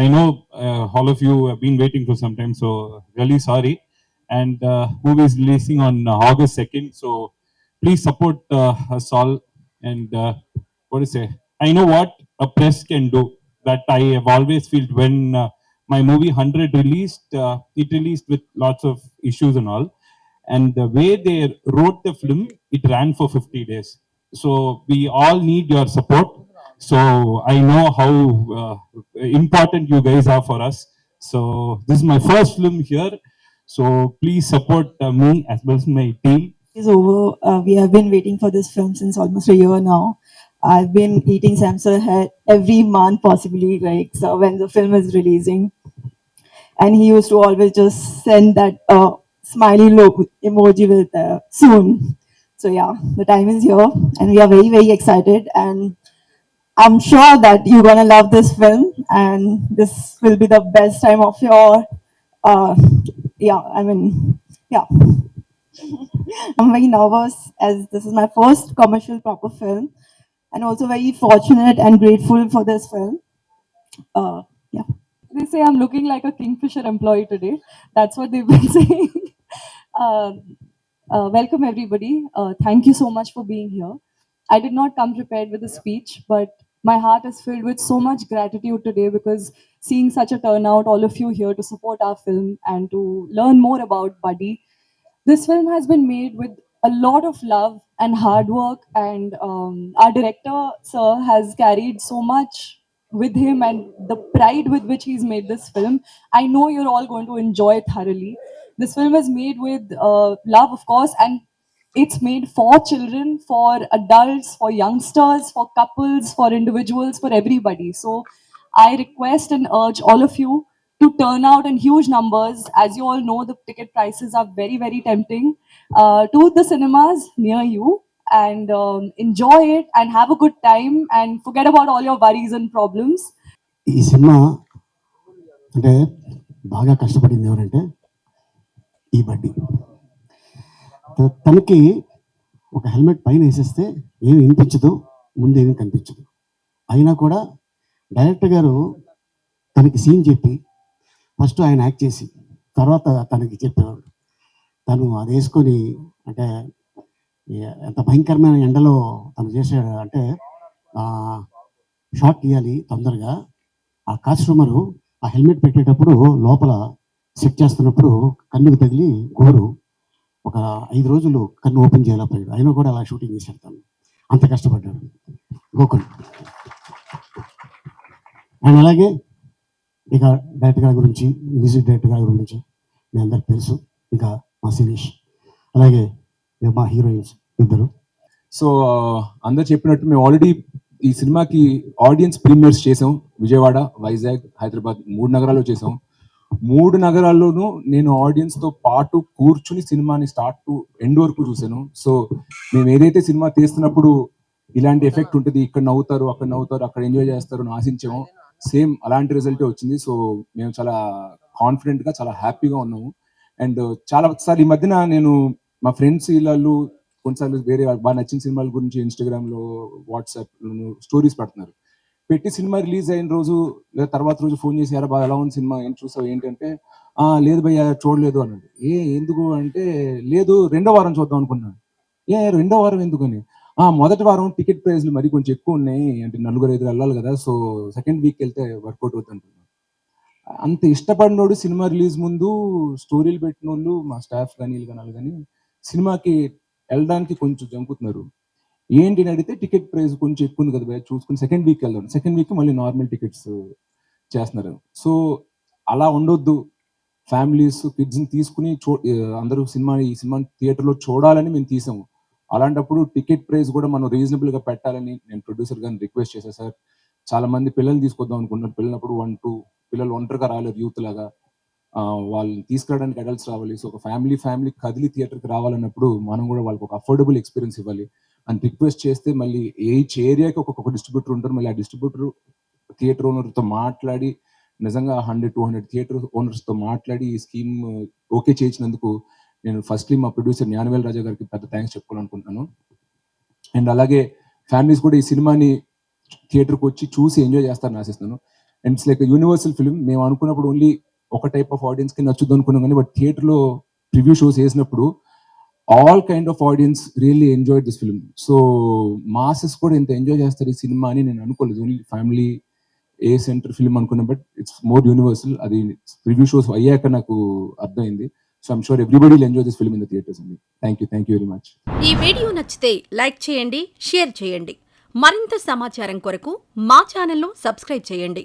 I know all of you have been waiting for some time, so really sorry. And movie is releasing on August 2nd, so please support us all. And what to say? I know what a press can do. That I have always felt when my movie 100 released. It released with lots of issues and all. And the way they wrote the film, it ran for 50 days. So we all need your support. So I know how important you guys are for us. So this is my first film here. So please support me as well as my team. Is over. We have been waiting for this film since almost a year now. I've been eating Samsung head every month, possibly, like, so when the film is releasing. And he used to always just send that smiley emoji with soon. So yeah, the time is here, and we are very, very excited. And I'm sure that you're gonna love this film, and this will be the best time of your, uh, yeah. I mean, yeah. I'm very nervous as this is my first commercial proper film, and also very fortunate and grateful for this film. Yeah. They say I'm looking like a Kingfisher employee today. That's what they've been saying. uh, Welcome everybody. Thank you so much for being here. I did not come prepared with a speech, but my heart is filled with so much gratitude today because seeing such a turnout, all of you here to support our film and to learn more about Buddy. This film has been made with a lot of love and hard work, and our director, sir, has carried so much with him and the pride with which he's made this film. I know you're all going to enjoy it thoroughly. This film is made with love, of course, and it's made for children, for adults, for youngsters, for couples, for individuals, for everybody. So I request and urge all of you to turn out in huge numbers. As you all know, the ticket prices are very, very tempting. To the cinemas near you and enjoy it and have a good time and forget about all your worries and problems. ఈ cinema అంటే బాగా కష్టపడింది ఎవరంటే ఈ బడ్డీ. తనకి ఒక helmet పైన వేసేస్తే ఏమి వినిపించదు, ముందేమీ కనిపించదు. అయినా కూడా డైరెక్టర్ గారు తనకి సీన్ చెప్పి ఫస్ట్ ఆయన యాక్ట్ చేసి తర్వాత తనకి చెప్పేవాడు. తను అది వేసుకొని అంటే ఎంత భయంకరమైన ఎండలో తను చేసాడు అంటే షాట్ తీయాలి తొందరగా. ఆ కాస్ట్యూమరు ఆ హెల్మెట్ పెట్టేటప్పుడు లోపల సెట్ చేస్తున్నప్పుడు కన్నుకు తగిలి గోరు ఒక 5 రోజులు కన్ను ఓపెన్ చేయలేకపోయాడు. అయినా కూడా అలా షూటింగ్ చేశాడు. తను అంత కష్టపడ్డాడు గోకుల్. అండ్ అలాగే ఇక డైరెక్టర్ గారి గురించి, మ్యూజిక్ డైరెక్టర్ గారి గురించి మీ అందరికి తెలుసు. ఇక మా శిరీష్, అలాగే మా హీరోయిన్స్ ఇద్దరు. సో అందరు చెప్పినట్టు మేము ఆల్రెడీ ఈ సినిమాకి ఆడియన్స్ ప్రీమియర్స్ చేసాం. విజయవాడ, వైజాగ్, హైదరాబాద్ 3 నగరాల్లో చేసాం. 3 నగరాల్లోనూ నేను ఆడియన్స్తో పాటు కూర్చుని సినిమాని స్టార్ట్ టు ఎండ్ వరకు చూశాను. సో మేము ఏదైతే సినిమా తీస్తున్నప్పుడు ఇలాంటి ఎఫెక్ట్ ఉంటుంది, ఇక్కడ నవ్వుతారు, అక్కడ నవ్వుతారు, అక్కడ ఎంజాయ్ చేస్తారు అని ఆశించాము. సేమ్ అలాంటి రిజల్టే వచ్చింది. సో మేము చాలా కాన్ఫిడెంట్గా, చాలా హ్యాపీగా ఉన్నాము. అండ్ చాలా సార్లు ఈ మధ్యన నేను మా ఫ్రెండ్స్ వీళ్ళు కొన్నిసార్లు వేరే బాగా నచ్చిన సినిమాల గురించి ఇన్స్టాగ్రామ్లో, వాట్సాప్లో స్టోరీస్ పెడుతున్నారు. పెట్టి సినిమా రిలీజ్ అయిన రోజు లేదా తర్వాత రోజు ఫోన్ చేసి యారా బాగా ఎలా ఉంది సినిమా, ఏం చూసావు ఏంటంటే లేదు భయ్యా చూడలేదు అన్నాడు. ఎందుకు అంటే లేదు 2వ వారం చూద్దాం అనుకున్నాను. 2వ వారం ఎందుకని? మొదటి వారం టికెట్ ప్రైస్లు మరి కొంచెం ఎక్కువ ఉన్నాయి, అంటే 4-5 వెళ్ళాలి కదా, సో సెకండ్ వీక్ వెళ్తే వర్కౌట్ అవుతుంది అనుకున్నాను. అంత ఇష్టపడినోడు సినిమా రిలీజ్ ముందు స్టోరీలు పెట్టిన వాళ్ళు మా స్టాఫ్ కానీ వీళ్ళు కానీ కానీ సినిమాకి వెళ్ళడానికి కొంచెం జంకుతున్నారు. ఏంటి అని అడిగితే టికెట్ ప్రైస్ కొంచెం ఎక్కువ ఉంది కదా భయ్యా చూసుకుని సెకండ్ వీక్ వెళ్దాం, సెకండ్ వీక్ మళ్ళీ నార్మల్ టికెట్స్ చేస్తున్నారు. సో అలా ఉండొద్దు. ఫ్యామిలీస్, కిడ్స్ని తీసుకుని అందరూ ఈ సినిమాని థియేటర్లో చూడాలని మేము తీసాము. అలాంటప్పుడు టికెట్ ప్రైస్ కూడా మనం రీజనబుల్గా పెట్టాలని నేను ప్రొడ్యూసర్ గారిని రిక్వెస్ట్ చేశాను. సార్ చాలా మంది పిల్లల్ని తీసుకొద్దాం అనుకుంటున్నారు, పిల్లలప్పుడు 1-2 పిల్లలు ఒంటరిగా రాలేరు, యూత్ లాగా వాళ్ళని తీసుకురావడానికి అడల్ట్స్ రావాలి. సో ఒక ఫ్యామిలీ కదిలి థియేటర్కి రావాలన్నప్పుడు మనం కూడా వాళ్ళకి ఒక అఫోర్డబుల్ ఎక్స్పీరియన్స్ ఇవ్వాలి అని రిక్వెస్ట్ చేస్తే మళ్ళీ ఈచ్ ఏరియాకి ఒక్కొక్క డిస్ట్రిబ్యూటర్ ఉంటారు. మళ్ళీ ఆ డిస్ట్రిబ్యూటర్ థియేటర్ ఓనర్తో మాట్లాడి నిజంగా 100-200 థియేటర్ ఓనర్స్తో మాట్లాడి ఈ స్కీమ్ ఓకే చేయించినందుకు నేను ఫస్ట్లీ మా ప్రొడ్యూసర్ జ్ఞానవేల్ రాజా గారికి పెద్ద థ్యాంక్స్ చెప్పుకోవాలనుకుంటున్నాను. అండ్ అలాగే ఫ్యామిలీస్ కూడా ఈ సినిమాని థియేటర్కి వచ్చి చూసి ఎంజాయ్ చేస్తారని ఆశిస్తున్నాను. And it's like universal film. మేము అనుకున్నప్పుడు ఓన్లీ ఒక టైప్ ఆఫ్ ఆడియన్స్కి నచ్చుద్దు అనుకున్నాం, కానీ బట్ థియేటర్లో ప్రివ్యూ షోస్ వేసినప్పుడు all kind of audience really enjoyed this film. So masses కూడా ఇంత ఎంజాయ్ చేస్తారు ఈ సినిమా అని నేను అనుకోలేదు. Only family A center film అనుకున్నా, బట్ ఇట్స్ మోర్ యూనివర్సల్. అది ప్రివ్యూ షోస్ అయ్యాక నాకు అర్థమైంది. So I'm sure everybody will enjoy this film in the theatres అండి. Thank you very much. ఈ వీడియో నచ్చితే లైక్ చేయండి, షేర్ చేయండి. మరింత సమాచారం కొరకు మా ఛానల్ను సబ్స్క్రైబ్ చేయండి.